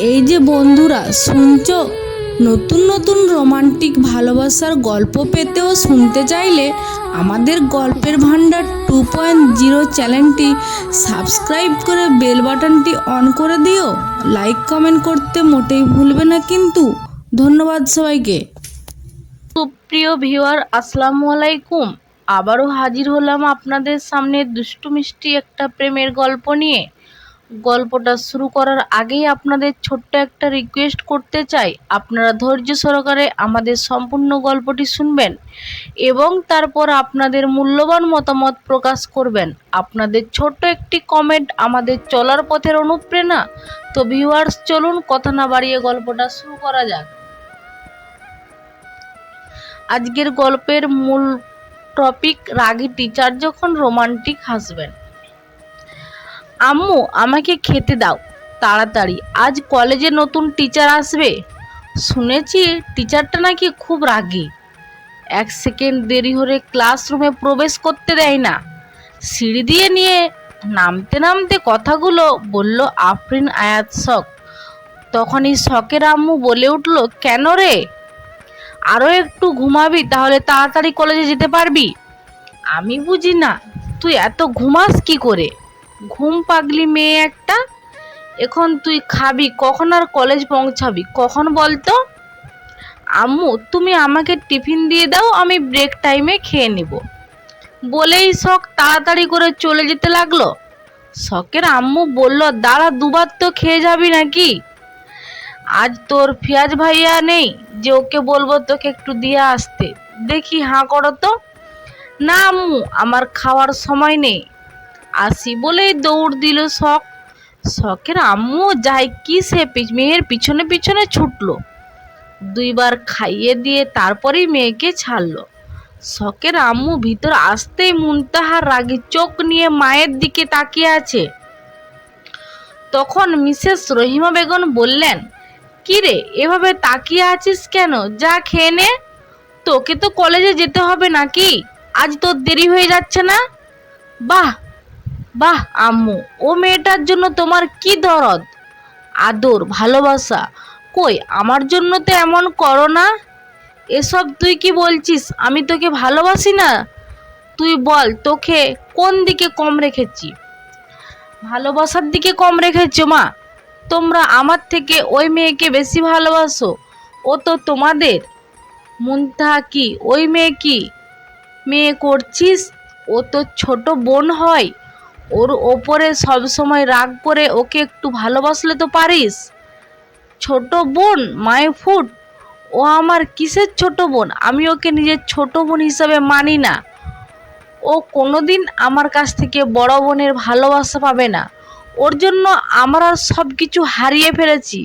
এই যে বন্ধুরা শুনছো, নতুন নতুন রোমান্টিক ভালোবাসার গল্প পেতে ও শুনতে চাইলে আমাদের গল্পের ভান্ডার 2.0 চ্যানেলটি সাবস্ক্রাইব করে বেল বাটনটি অন করে দিও। লাইক কমেন্ট করতে মোটেই ভুলবে না কিন্তু। ধন্যবাদ সবাইকে। সুপ্রিয় ভিউয়ার, আসসালামু আলাইকুম। আবারও হাজির হলাম আপনাদের সামনে দুষ্টু মিষ্টি একটা প্রেমের গল্প নিয়ে। গল্পটা শুরু করার আগেই আপনাদের ছোট্ট একটা রিকোয়েস্ট করতে চাই, আপনারা ধৈর্য সহকারে আমাদের সম্পূর্ণ গল্পটি শুনবেন এবং তারপর আপনাদের মূল্যবান মতামত প্রকাশ করবেন। আপনাদের ছোট্ট একটি কমেন্ট আমাদের চলার পথের অনুপ্রেরণা। তো ভিউয়ার্স, চলুন কথা না বাড়িয়ে গল্পটা শুরু করা যাক। আজকের গল্পের মূল টপিক, রাগী টিচার যখন রোমান্টিক হাসবেন্ড। আম্মু, আমাকে খেতে দাও তাড়াতাড়ি, আজ কলেজে নতুন টিচার আসবে। শুনেছি টিচারটা নাকি খুব রাগী, এক সেকেন্ড দেরি হলে ক্লাসরুমে প্রবেশ করতে দেয় না। সিঁড়ি দিয়ে নিয়ে নামতে নামতে কথাগুলো বলল আফরিন আয়াত শখ। তখনই শখের আম্মু বলে উঠল, কেন রে, আরও একটু ঘুমাবি তাহলে তাড়াতাড়ি কলেজে যেতে পারবি। আমি বুঝি না তুই এত ঘুমাস কি করে, ঘুম পাগলি মেয়ে একটা। এখন তুই খাবি কখন আর কলেজ পৌঁছাবি কখন বলতো। আম্মু, তুমি আমাকে টিফিন দিয়ে দাও, আমি ব্রেক টাইমে খেয়ে নেব। বলেই শখ তাড়াতাড়ি করে চলে যেতে লাগলো। শখের আম্মু বলল, দাঁড়া, দুবার তো খেয়ে যাবি নাকি? আজ তোর ফিয়াজ ভাইয়া নেই যে ওকে বলবো তোকে একটু দিয়ে আসতে। দেখি হাঁ করো তো। না আম্মু, আমার খাওয়ার সময় নেই, আসি বলেই দৌড় দিল শখ। শখের আম্মু যাই কি সে মেয়ের পিছনে পিছনে ছুটলো। দুইবার খাইয়ে দিয়ে তারপরেই মেয়েকে ছাড়লো। শখের আম্মু ভিতর আসতেই মুনতাহার রাগী চোখ নিয়ে মায়ের দিকে তাকিয়ে আছে। তখন মিসেস রহিমা বেগম বললেন, কিরে এভাবে তাকিয়ে আছিস কেন, যা খেয়ে নে। তোকে তো কলেজে যেতে হবে নাকি, আজ তোর দেরি হয়ে যাচ্ছে না? বাহ বাহ আম্মু, ও মেয়েটার জন্য তোমার কি দরদ, আদর, ভালোবাসা। কই আমার জন্য তো এমন করো না। এসব তুই কি বলছিস, আমি তোকে ভালোবাসি না? তুই বল তোকে কোন দিকে কম রেখেছি? ভালোবাসার দিকে কম রেখেছো মা? তোমরা আমার থেকে ওই মেয়েকে বেশি ভালোবাসো, ও তো তোমাদের। মুনতাহা কি ওই মেয়ে কি মেয়ে করছিস? ও তো ছোট বোন হয়, ওর ওপরে সবসময় রাগ করে ওকে একটু ভালোবাসলে তো পারিস। ছোট বোন মাই ফুট, ও আমার কিসের ছোট বোন? আমি ওকে নিজের ছোট বোন হিসাবে মানি না। ও কোনোদিন আমার কাছ থেকে বড় বোনের ভালোবাসা পাবে না। ওর জন্য আমরা সব কিছু হারিয়ে ফেলেছি।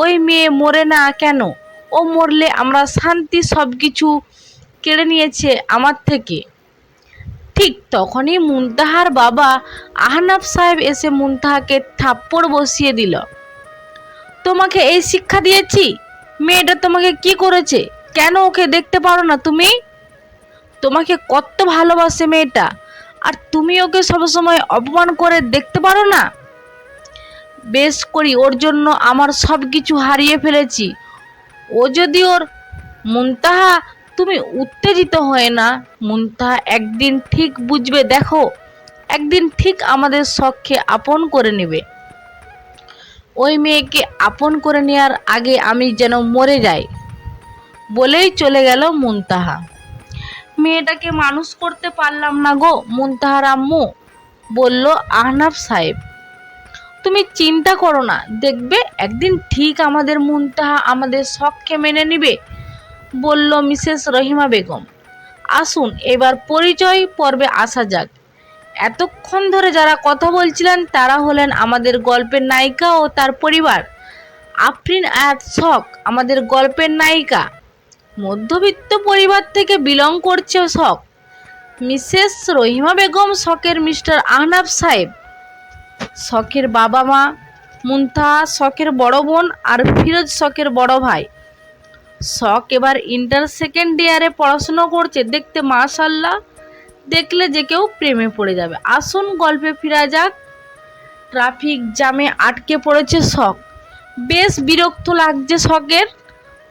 ওই মেয়ে মরে না কেন, ও মরলে আমরা শান্তি সব কিছু কেড়ে নিয়েছে আমার থেকে। ঠিক তখনই মুনতাহার বাবা আহনাফ সাহেব এসে মুনতাহাকে থাপ্পড় বসিয়ে দিল। তোমাকে এই শিক্ষা দিয়েছি? মেয়েটা তোমাকে কি করেছে? কেন ওকে দেখতে পারো না তুমি? তোমাকে কত ভালোবাসে মেয়েটা, আর তুমি ওকে সবসময় অপমান করে দেখতে পারো না? বেশ করি ওর জন্য আমার সব কিছু হারিয়ে ফেলেছি। ও যদি ওর মুনতাহা, তুমি উত্তেজিত হয়ে না। মুনতাহা একদিন ঠিক বুঝবে, দেখো একদিন ঠিক আমাদের শখকে আপন করে নেবে। ওই মেয়েকে আপন করে নেওয়ার আগে আমি যেন মরে যাই। বলেই চলে গেল মুনতাহা। মেয়েটাকে মানুষ করতে পারলাম না গো মুনতাহার আম্মু, বলল আহনাফ সাহেব। তুমি চিন্তা করো না, দেখবে একদিন ঠিক আমাদের মুনতাহা আমাদের শখকে মেনে নিবে, বলল মিসেস রহিমা বেগম। আসুন এবার পরিচয় পর্বে আসা যাক। এতক্ষণ ধরে যারা কথা বলছিলেন তারা হলেন আমাদের গল্পের নায়িকা ও তার পরিবার। আফরিন আয়াত শখ আমাদের গল্পের নায়িকা, মধ্যবিত্ত পরিবার থেকে বিলং করছে শখ। মিসেস রহিমা বেগম শখের মিস্টার আহনাফ সাহেব, শখের বাবা মা। মুনতাহা শখের বড় বোন আর ফিরোজ শখের বড় ভাই। শখ এবার ইন্টার সেকেন্ড ইয়ারে পড়াশুনো করছে, দেখতে মাশাআল্লাহ, দেখলে যে কেউ প্রেমে পড়ে যাবে। আসুন গল্পে ফিরা যাক। ট্রাফিক জ্যামে আটকে পড়েছে শখ। বেশ বিরক্ত লাগছে শখের।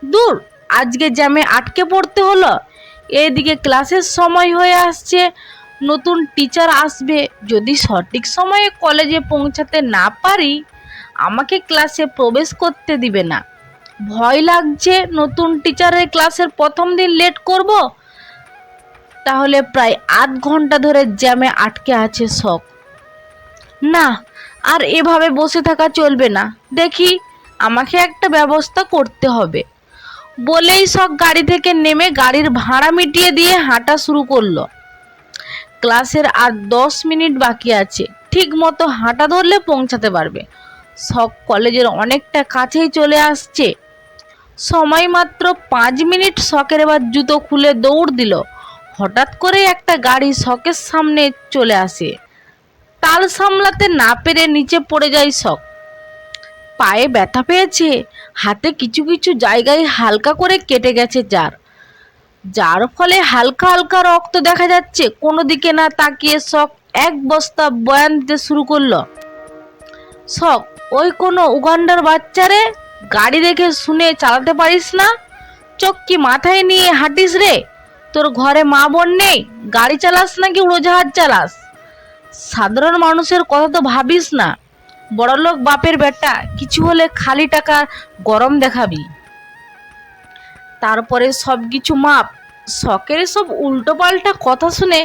দূর, আজকে জ্যামে আটকে পড়তে হলো। এদিকে ক্লাসের সময় হয়ে আসছে, নতুন টিচার আসবে। যদি সঠিক সময়ে কলেজে পৌঁছাতে না পারি, আমাকে ক্লাসে প্রবেশ করতে দিবে না। ভয় লাগছে, নতুন টিচারের ক্লাসের প্রথম দিন লেট করব। তাহলে প্রায় আধ ঘন্টা ধরে জ্যামে আটকে আছে শখ। না, আর এভাবে বসে থাকা চলবে না। দেখি, আমাকে একটা ব্যবস্থা করতে হবে। বলেই শখ গাড়ি থেকে নেমে গাড়ির ভাড়া মিটিয়ে দিয়ে হাঁটা শুরু করলো। ক্লাসের আর 10 মিনিট বাকি আছে, ঠিক মতো হাঁটা ধরলে পৌঁছাতে পারবে। শখ কলেজের অনেকটা কাছেই চলে আসছে। সময় মাত্র 5 মিনিট। শখের এবার জুতো খুলে দৌড় দিল। হঠাৎ করে একটা গাড়ি শখের সামনে চলে আসে। তাল সামলাতে না পেরে নিচে পড়ে যায় শখ। পায়ে ব্যথা পেয়েছে, হাতে কিছু কিছু জায়গায় হালকা করে কেটে গেছে যার ফলে হালকা হালকা রক্ত দেখা যাচ্ছে। কোনো দিকে না তাকিয়ে শখ এক বস্তা বয়ান দিতে শুরু করলো। শখ, ওই কোনো উগান্ডার বাচ্চারে? গাড়ি দেখে শুনে চালাতে পারিস না? চোখ কি মাথায় নিয়ে হাঁটিস রে? তোর ঘরে মা বোন নেই? গাড়ি চালাস নাকি উড়োজাহাজ চালাস? সাধারণ মানুষের কথা তো ভাবিস না। বড়লোক বাপের বেটা, কিছু হলে খালি টাকা গরম দেখাবি। তারপরে সব কিছু মাপ। শখের সব উল্টোপাল্টা কথা শুনে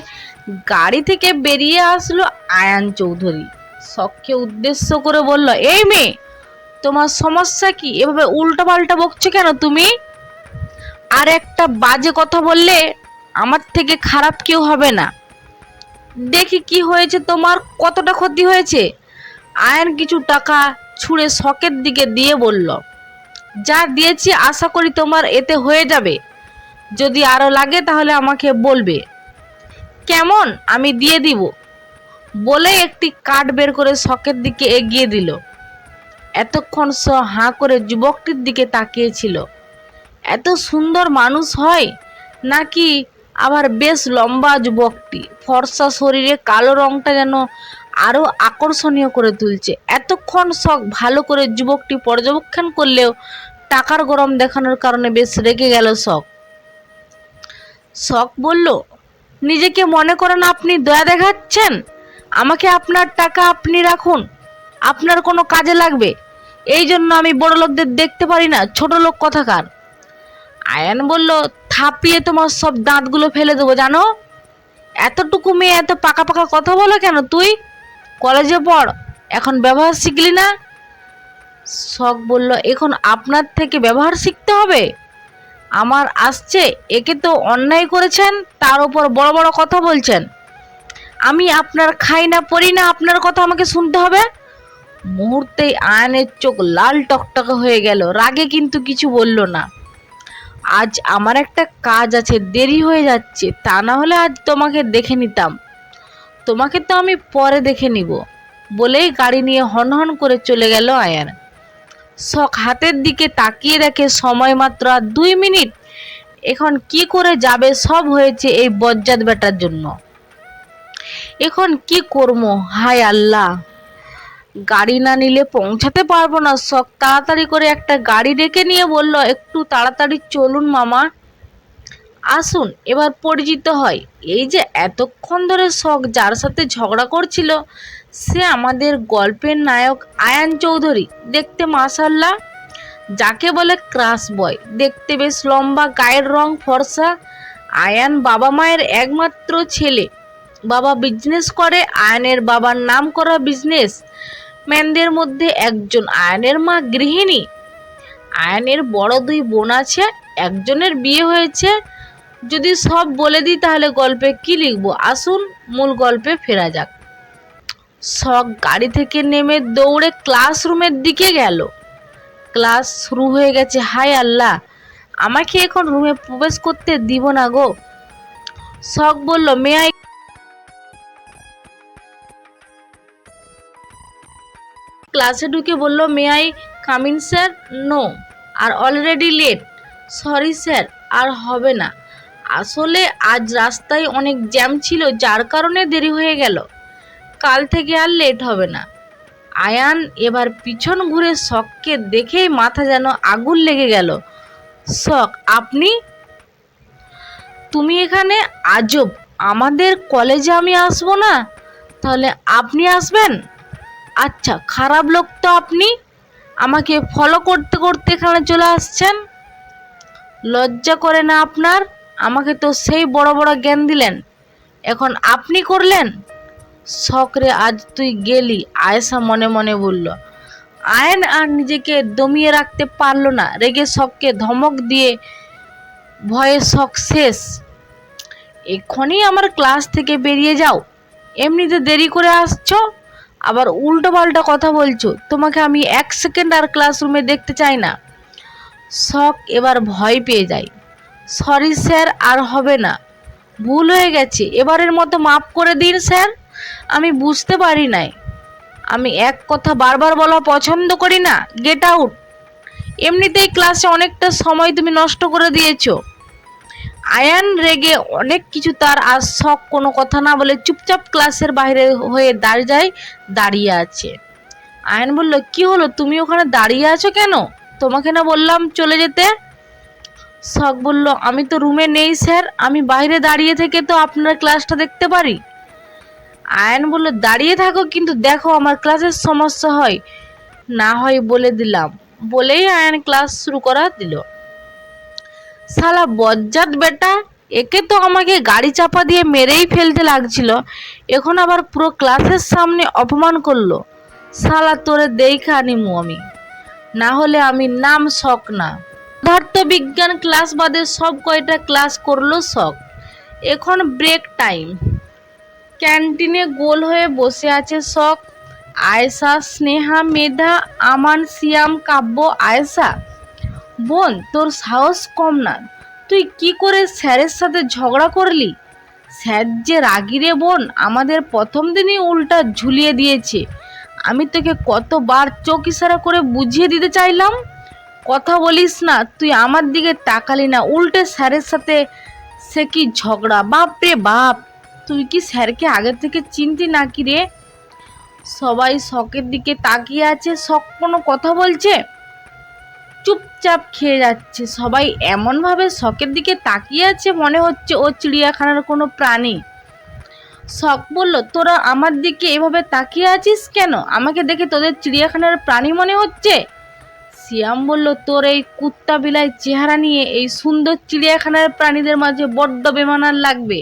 গাড়ি থেকে বেরিয়ে আসলো আয়ান চৌধুরী। শখকে উদ্দেশ্য করে বলল, এই মেয়ে, তোমার সমস্যা কি? এভাবে উল্টোপাল্টা বকছো কেন তুমি? আর একটা বাজে কথা বললে আমার থেকে খারাপ কেউ হবে না। দেখি কি হয়েছে তোমার, কতটা ক্ষতি হয়েছে। আয়ান কিছু টাকা ছুঁড়ে শখের দিকে দিয়ে বলল, যা দিয়েছি আশা করি তোমার এতে হয়ে যাবে। যদি আরো লাগে তাহলে আমাকে বলবে। কেমন, আমি দিয়ে দিব। বলে একটি কার্ড বের করে শখের দিকে এগিয়ে দিল। এতক্ষণ হাঁ করে যুবকটির দিকে তাকিয়েছিল। এত সুন্দর মানুষ হয় নাকি? আবার বেশ লম্বা যুবকটি, ফর্সা শরীরে কালো রংটা যেন আরো আকর্ষণীয় করে তুলছে। এতক্ষণ শখ ভালো করে যুবকটি পর্যবেক্ষণ করলেও টাকার গরম দেখানোর কারণে বেশ রেগে গেল শখ বলল, নিজেকে মনে করেন আপনি দয়া দেখাচ্ছেন? আমাকে আপনার টাকা আপনি রাখুন, আপনার কোনো কাজে লাগবে। এই জন্য আমি বড় লোকদের দেখতে পারি না, ছোট লোক কথাকার। আয়ান বলল, থাপিয়ে তোমার সব দাঁতগুলো ফেলে দেবো জানো। এতটুকু মেয়ে এত পাকা পাকা কথা বলো কেন তুই? কলেজে পড়, এখন ব্যবহার শিখলি না? শখ বলল, এখন আপনার থেকে ব্যবহার শিখতে হবে? আমার আসছে, একে তো অন্যায় করেছেন, তার উপর বড় বড় কথা বলছেন। আমি আপনার খাই না পড়ি না, আপনার কথা আমাকে শুনতে হবে? মুহূর্তেই আয়নের চোখ লাল টকটকে হয়ে গেল। রাগে কিন্তু কিছু বলল না। আজ আমার একটা কাজ আছে, দেরি হয়ে যাচ্ছে। তা না হলে আজ তোমাকে দেখে নিতাম। তোমাকে তো আমি পরে দেখে নিব। বলেই গাড়ি নিয়ে হনহন করে চলে গেল আয়ান। শখ হাতের দিকে তাকিয়ে দেখে সময় মাত্র আর 2 মিনিট। এখন কি করে যাবে? সব হয়েছে এই বজ্জাত বেটার জন্য। এখন কি করবো? হায় আল্লাহ, গাড়ি না নিলে পৌঁছাতে পারবো না। শখ তাড়াতাড়ি করে একটা গাড়ি ডেকে নিয়ে বলল, একটু তাড়াতাড়ি চলুন মামা, আসুন এবার পরিচিত হয়। এই যে এতক্ষণ ধরে শখ যার সাথে ঝগড়া করছিল, সে আমাদের গল্পের নায়ক আয়ান চৌধুরী। দেখতে মাশাআল্লাহ, যাকে বলে ক্রাশ বয়। দেখতে বেশ লম্বা, গায়ের রং ফর্সা। আয়ান বাবা মায়ের একমাত্র ছেলে। বাবা বিজনেস করে। আয়ানের বাবার নাম করা বিজনেস ম্যানদের মধ্যে একজন। আয়ানের মা গৃহিণী। আয়ানের বড় 2 বোন আছে, একজনের বিয়ে হয়েছে। যদি সব বলে দিই তাহলে গল্পে কি লিখবো? আসুন মূল গল্পে ফেরা যাক। শখ গাড়ি থেকে নেমে দৌড়ে ক্লাসরুমের দিকে গেল। ক্লাস শুরু হয়ে গেছে। হায় আল্লাহ, আমাকে এখন রুমে প্রবেশ করতে দিব না গো। শখ বলল, মে আই? ক্লাসে ঢুকে বলল, may I come in sir? No, are already late. Sorry sir, আর হবে না। আসলে আজ রাস্তায় অনেক জ্যাম ছিল, যার কারণে দেরি হয়ে গেল। কাল থেকে আর লেট হবে না। আয়ান এবার পিছন ঘুরে শখকে দেখেই মাথা যেন আগুন লেগে গেল। শখ, আপনি? তুমি এখানে? আজব, আমাদের কলেজে আমি আসবো না, তাহলে আপনি আসবেন? আচ্ছা, খারাপ লোক তো আপনি, আমাকে ফলো করতে করতে এখানে চলে আসছেন। লজ্জা করে না আপনার? আমাকে তো সেই বড় বড় জ্ঞান দিলেন, এখন আপনি করলেন? শখ রে, আজ তুই গেলি, আয়েশা মনে মনে বলল। আয়ন আর নিজেকে দমিয়ে রাখতে পারল না, রেগে শখকে ধমক দিয়ে ভয়ে শখ শেষ। এক্ষুনি আমার ক্লাস থেকে বেরিয়ে যাও, এমনিতে দেরি করে আসছো, আবার উল্টো পাল্টা কথা বলছো, তোমাকে আমি 1 সেকেন্ড আর ক্লাসরুমে দেখতে চাই না। শখ এবার ভয় পেয়ে যায়। সরি স্যার, আর হবে না, ভুল হয়ে গেছে, এবারের মতো মাফ করে দিন স্যার, আমি বুঝতে পারি নাই, আমি এক কথা বারবার বলা পছন্দ করি না, গেট আউট। এমনিতেই ক্লাসে অনেকটা সময় তুমি নষ্ট করে দিয়েছো। আয়ান রেগে অনেক কিছু, তার আর শখ কোনো কথা না বলে চুপচাপ ক্লাসের বাইরে হয়ে দাঁড়িয়ে আছে। আয়ান বলল, কি হলো, তুমি ওখানে দাঁড়িয়ে আছো কেন? তোমাকে না বললাম চলে যেতে? শখ বলল, আমি তো রুমে নেই স্যার, আমি বাইরে দাঁড়িয়ে থেকে তো আপনার ক্লাসটা দেখতে পারি। আয়ান বলল, দাঁড়িয়ে থাকো, কিন্তু দেখো আমার ক্লাসের সমস্যা হয় না হয় বলে দিলাম। বলেই আয়ান ক্লাস শুরু করা দিল। শালা বজ্জাত বেটা, একে তো আমাকে গাড়ি চাপা দিয়ে মেরেই ফেলতে লাগছিল, এখন আবার পুরো ক্লাসের সামনে অপমান করলো। শালা তোরে দেখা নিমু আমি, না হলে আমি নাম শখ না। পদার্থ বিজ্ঞান ক্লাস বাদে সব কয়টা ক্লাস করলো শখ। এখন ব্রেক টাইম। ক্যান্টিনে গোল হয়ে বসে আছে শখ, আয়েশা, স্নেহা, মেধা, আমান, সিয়াম, কাব্য। আয়েশা, বোন তোর সাহস কম না, তুই কি করে স্যারের সাথে ঝগড়া করলি? স্যার যে রাগি রে বোন, আমাদের প্রথম দিনই উল্টা ঝুলিয়ে দিয়েছে। আমি তোকে কতবার চোখ ইশারা করে বুঝিয়ে দিতে চাইলাম, কথা বলিস না, তুই আমার দিকে তাকালি না, উল্টে স্যারের সাথে সে কি ঝগড়া! বাপ রে বাপ, তুই কি স্যারকে আগে থেকে চিনতি নাকি রে? সবাই শখের দিকে তাকিয়ে আছে, শখ কোনো কথা বলছে, চুপচাপ খেয়ে যাচ্ছে। সবাই এমনভাবে শখের দিকে তাকিয়ে আছে, মনে হচ্ছে ও চিড়িয়াখানার কোনো প্রাণী। শখ বলল, তোরা আমার দিকে এভাবে তাকিয়ে আছিস কেন? আমাকে দেখে তোদের চিড়িয়াখানার প্রাণী মনে হচ্ছে? সিয়াম বলল, তোর এই কুত্তা বিলাই চেহারা নিয়ে এই সুন্দর চিড়িয়াখানার প্রাণীদের মাঝে বড্ড বেমানান লাগবে।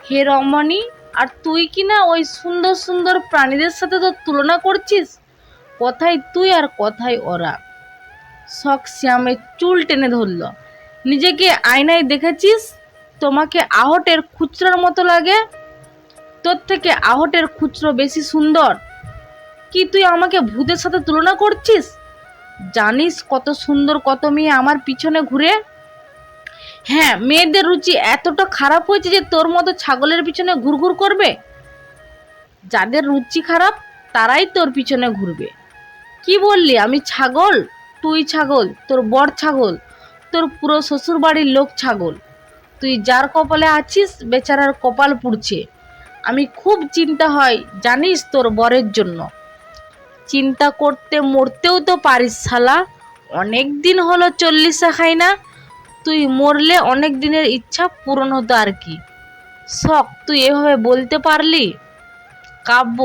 হে রমণী, আর তুই কি না ওই সুন্দর সুন্দর প্রাণীদের সাথে তোর তুলনা করছিস? কথায় তুই আর কথায় ওরা। শখ শ্যামের চুল টেনে ধরল। নিজেকে আয়নায় দেখেছিস? তোমাকে আহটের খুচরার মতো লাগে? তোর থেকে আহটের খুচরো বেশি সুন্দর। কি তুই আমাকে ভূতের সাথে তুলনা করছিস? জানিস কত সুন্দর কত মেয়ে আমার পিছনে ঘুরে? হ্যাঁ, মেয়েদের রুচি এতটা খারাপ হয়েছে যে তোর মতো ছাগলের পিছনে ঘুরঘুর করবে? যাদের রুচি খারাপ তারাই তোর পিছনে ঘুরবে। কি বললি আমি ছাগল? তুই ছাগল, তোর বর ছাগল, তোর পুরো শ্বশুর বাড়ির লোক ছাগল। তুই যার কপালে আছিস বেচারার কপাল পুড়ছে। আমি খুব চিন্তা হয় জানিস তোর বরের জন্য। চিন্তা করতে মরতেও তো পারিস শালা, অনেক দিন হলো 40 খাই না, তুই মরলে অনেক দিনের ইচ্ছা পূরণ হতো আর কি। শখ, তুই এভাবে বলতে পারলি? কাব্য,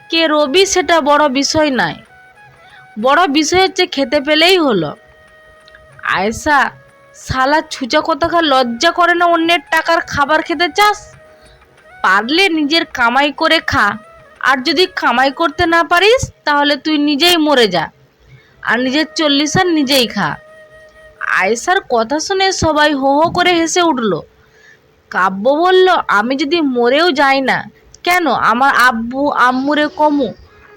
কে রবি সেটা বড় বিষয় নয়, বড় বিষয় হচ্ছে খেতে পেলেই হলো। আয়েশা, শালা ছুঁচা কোথাকার লজ্জা করে না অন্যের টাকার খাবার খেতে চাস? পারলে নিজের কামাই করে খা, আর যদি কামাই করতে না পারিস তাহলে তুই নিজেই মরে যা, আর নিজের 40 আর নিজেই খা। আয়েশার কথা শুনে সবাই হো হো করে হেসে উঠল। কাব্য বলল, আমি যদি মরেও যাই না কেন, আমার আব্বু আম্মুরে কমু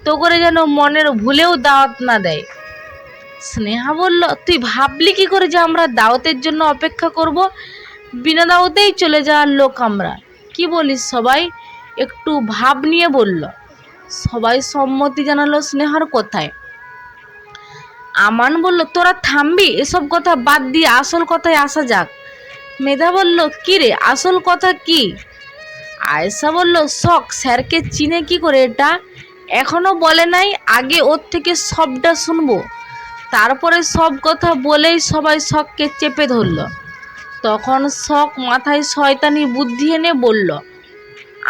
তো করে যেন মনের ভুলেও দাওয়াত না দেয়। স্নেহা বলল, তুই ভাবলি কি করে যে আমরা দাওয়াতের জন্য অপেক্ষা করব? বিনা দাওয়াতেই চলে যাওয়ার লোক আমরা। কি বলিস সবাই? একটু ভাব নিয়ে বলল। সবাই সম্মতি জানালো স্নেহার কথায়। আমান বলল, তোরা থামবি, এসব কথা বাদ দিয়ে আসল কথায় আসা যাক। মেধা বলল, কি রে আসল কথা কি? আয়েশা বলল, শখ স্যারকে চিনে কি করে এটা? এখনো বলে নাই, আগে ওর থেকে সবটা শুনবো। তারপরে সব কথা বলেই সবাই শখকে চেপে ধরল। তখন শখ মাথায় শয়তানি বুদ্ধি এনে বলল,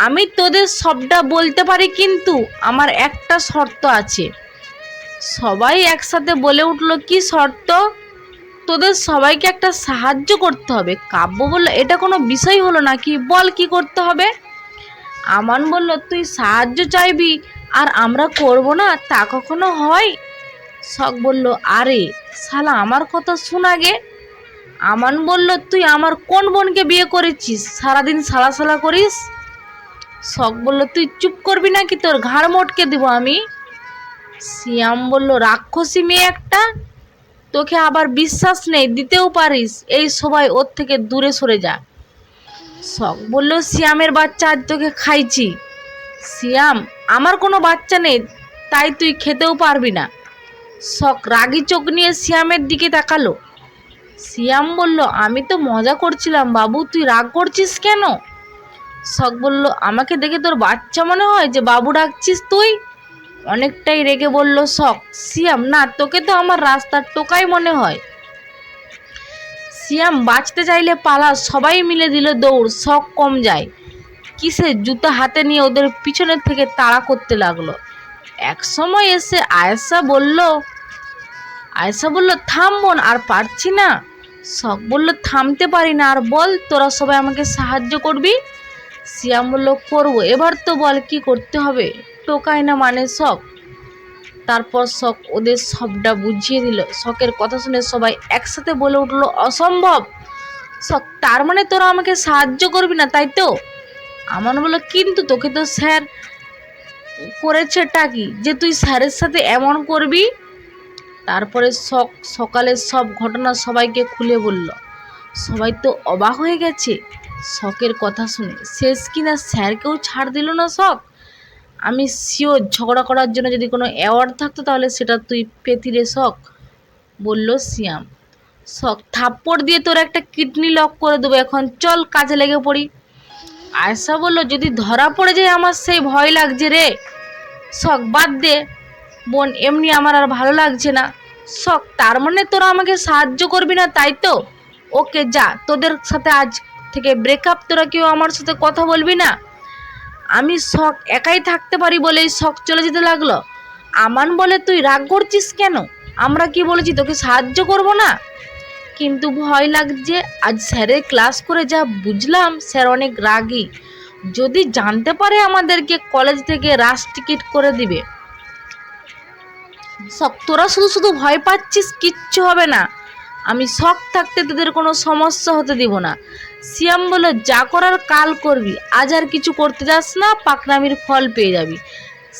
আমি তোদের সবটা বলতে পারি, কিন্তু আমার একটা শর্ত আছে। সবাই একসাথে বলে উঠল, কি শর্ত? তোদের সবাইকে একটা সাহায্য করতে হবে। কাব্য বলল, এটা কোনো বিষয় হলো নাকি, বল কি করতে হবে। আমান বলল, তুই সাহায্য চাইবি আর আমরা করব না, তা কখনো হয়? শখ বলল, আরে শালা আমার কথা শোন আগে। আমান বলল, তুই আমার কোন বোনকে বিয়ে করেছিস, সারাদিন সালা সালা করিস? শখ বলল, তুই চুপ করবি নাকি তোর ঘাড় মটকে দিব আমি। সিয়াম বলল, রাক্ষসী মেয়ে একটা, তোকে আবার বিশ্বাস নেই, দিতেও পারিস, এই সবাই ওর থেকে দূরে সরে যা। শখ বলল, সিয়ামের বাচ্চা আজ তোকে খাইছি। সিয়াম, আমার কোনো বাচ্চা নেই, তাই তুই খেতেও পারবি না। শখ রাগী চোখ নিয়ে সিয়ামের দিকে তাকালো। সিয়াম বলল, আমি তো মজা করছিলাম বাবু, তুই রাগ করছিস কেন? শখ বলল, আমাকে দেখে তোর বাচ্চা মনে হয় যে বাবু ডাকছিস তুই? অনেকটাই রেগে বলল শখ। সিয়াম, না, তোকে তো আমার রাস্তার টোকাই মনে হয়। সিয়াম বাঁচতে চাইলে পালা, সবাই মিলে দিল দৌড়। শখ কম যায় কিসে, জুতা হাতে নিয়ে ওদের পিছনের থেকে তাড়া করতে লাগলো। এক সময় এসে আয়েশা বলল, থাম বোন, আর পারছি না। শখ বলল, থামতে পারি না, আর বল তোরা সবাই আমাকে সাহায্য করবি। সিয়াম বলল, করবো, এবার তো বল কি করতে হবে। টোকায় না মানে শখ। তারপর শখ ওদের সবটা বুঝিয়ে দিল। শখের কথা শুনে সবাই একসাথে বলে উঠলো, অসম্ভব। শখ, তার মানে তোরা আমাকে সাহায্য করবি না, তাই তো? আমান বলল, কিন্তু তোকে তো স্যার করেছেটা কি যে তুই স্যারের সাথে এমন করবি? তারপরে শখ সকালের সব ঘটনা সবাইকে খুলে বলল। সবাই তো অবাক হয়ে গেছে শখের কথা শুনে। শেষ কিনা স্যারকেও ছাড় দিল না শখ। আমি শিওর ঝগড়া করার জন্য যদি কোনো অ্যাওয়ার্ড থাকতো তাহলে সেটা তুই পেতি রে শখ, বলল সিয়াম। শখ, থাপ্পড় দিয়ে তোর একটা কিডনি লক করে দেবো, এখন চল কাজে লেগে পড়ি। আয়েশা বলল, যদি ধরা পড়ে যায় আমার সেই ভয় লাগছে রে। শখ, বাদ দে বোন, এমনি আমার আর ভালো লাগছে না। শখ, তার মানে তোরা আমাকে সাহায্য করবি না, তাই তো? ওকে যা, তোদের সাথে আজ থেকে ব্রেকআপ, তোরা কেউ আমার সাথে কথা বলবি না। আমি শখ একাই থাকতে পারি বলেই শখ চলে যেতে লাগলো। আমান বলে, তুই রাগ করছিস কেন? আমরা কি বলেছি তোকে সাহায্য করব না? কিন্তু ভয় লাগছে, আজ স্যারের ক্লাস করে যা বুঝলাম, স্যার অনেক রাগী। যদি জানতে পারে আমাদেরকে কলেজ থেকে রাশ টিকিট করে দিবে। শখ, তোরা শুধু শুধু ভয় পাচ্ছিস, কিচ্ছু হবে না। আমি শখ থাকতে তোদের কোনো সমস্যা হতে দিব না। সিয়াম বলল, যা করার কাল করবি, আজ আর কিছু করতে যাস না, পাকনামির ফল পেয়ে যাবি।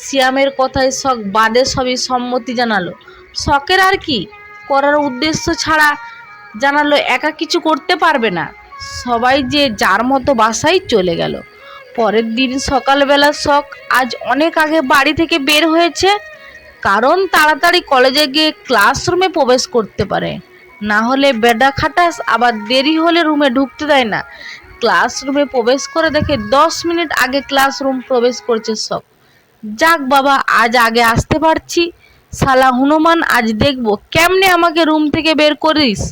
সিয়ামের কথায় শখ বাদে সবই সম্মতি জানালো। শখের আর কি করার উদ্দেশ্য ছাড়া জানালো একা কিছু করতে পারবে না। সবাই যে যার মতো বাসায় চলে গেল। পরের দিন সকালবেলা শখ আজ অনেক আগে বাড়ি থেকে বের হয়েছে, কারণ তাড়াতাড়ি কলেজে গিয়ে ক্লাসরুমে প্রবেশ করতে পারে, না হলে বেডা খাটাস আবার দেরি হলে রুমে ঢুকতে দেয় না। ক্লাসরুমে প্রবেশ করে দেখে 10 মিনিট আগে ক্লাসরুম প্রবেশ করছে শখ। যাক বাবা, আজ আগে আসতে পারছি, শালা হনুমান, আজ দেখবো কেমনে আমাকে রুম থেকে বের করিস।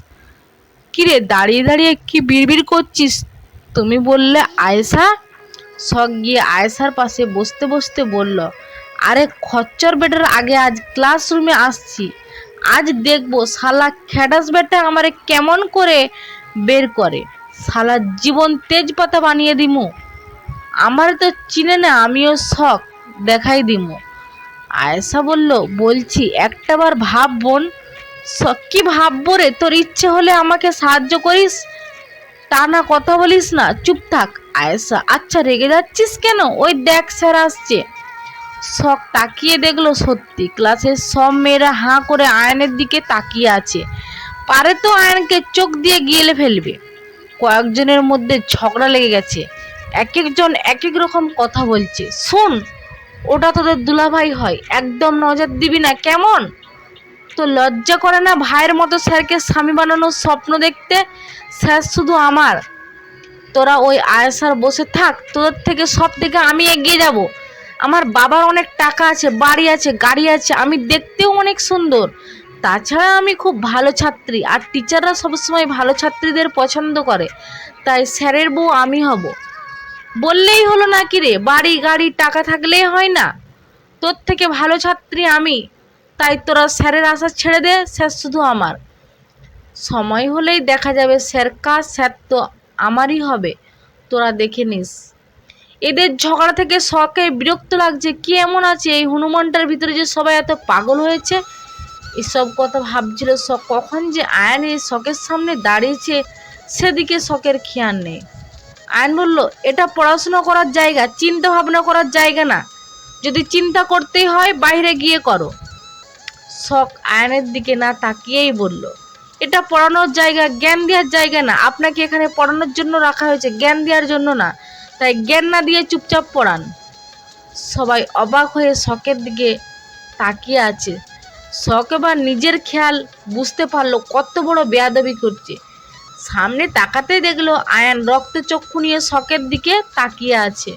কিরে, দাঁড়িয়ে দাঁড়িয়ে কি বিড়বিড় করছিস? তুমি বললে আয়েশা। শখ গিয়ে আয়েশার পাশে বসতে বসতে বলল, আরে খচ্চর বেটার আগে আজ ক্লাসরুমে আসছি, আজ দেখবো শালা খ্যাডাস বেটা আমারে কেমন করে বের করে, শালা জীবন তেজপাতা বানিয়ে দিমু। আমার তো চিনে না, আমিও শখ, দেখাই দিমু। আয়েশা বলল, বলছি একটাবার ভাব বোন। শখ, কি ভাববো রে? তোর ইচ্ছে হলে আমাকে সাহায্য করিস, তা না কথা বলিস না, চুপ থাক। আয়েশা, আচ্ছা রেগে যাচ্ছিস কেন? ওই দেখ স্যার আসছে। শখ তাকিয়ে দেখলো সত্যি ক্লাসের সব মেয়েরা হাঁ করে আয়নের দিকে তাকিয়ে আছে। পারে তো আয়নকে চোখ দিয়ে গিলে ফেলবে। কয়েকজনের মধ্যে ঝগড়া লেগে গেছে, এক একজন এক এক রকম কথা বলছে। শোন, ওটা তোদের দুলাভাই হয়, একদম নজর দিবি না কেমন? তো লজ্জা করে না ভাইয়ের মতো স্যারকে স্বামী বানানোর স্বপ্ন দেখতে? স্যার শুধু আমার। তোরা ওই আয়েশার বসে থাক, তোদের থেকে সব থেকে আমি এগিয়ে যাব। আমার বাবার অনেক টাকা আছে, বাড়ি আছে, গাড়ি আছে, আমি দেখতেও অনেক সুন্দর, তাছাড়া আমি খুব ভালো ছাত্রী, আর টিচাররা সবসময় ভালো ছাত্রীদের পছন্দ করে, তাই স্যারের বউ আমি হব। বললেই হলো নাকি রে, বাড়ি গাড়ি টাকা থাকলেই হয় না? তোর থেকে ভালো ছাত্রী আমি, তাই তোরা স্যারের আশা ছেড়ে দে, স্যার শুধু আমার। সময় হলেই দেখা যাবে স্যার কার, স্যার তো আমারই হবে, তোরা দেখে নিস। এদের ঝগড়া থেকে শখে বিরক্ত লাগছে। কি এমন আছে এই হনুমানটার ভিতরে যে সবাই এত পাগল হয়েছে? এসব কথা ভাবছিল শখ, কখন যে আয়ন এই শখের সামনে দাঁড়িয়েছে সেদিকে শখের খেয়াল নেই। আয়ন বলল, এটা পড়াশোনা করার জায়গা, চিন্তা ভাবনা করার জায়গা না। যদি চিন্তা করতেই হয় বাইরে গিয়ে করো। শখ আয়নের দিকে না তাকিয়েই বলল, এটা পড়ানোর জায়গা, জ্ঞান দেওয়ার জায়গা না। আপনাকে এখানে পড়ানোর জন্য রাখা হয়েছে, জ্ঞান দেওয়ার জন্য না, তাই জ্ঞান না দিয়ে চুপচাপ পড়ান। সবাই অবাক হয়ে শখের দিকে তাকিয়ে আছে। শখ এবার নিজের খেয়াল বুঝতে পারলো কত বড় বেয়াদবি করছে। সামনে তাকাতে দেখলো আয়ান রক্তচক্ষু নিয়ে শখের দিকে তাকিয়ে আছে।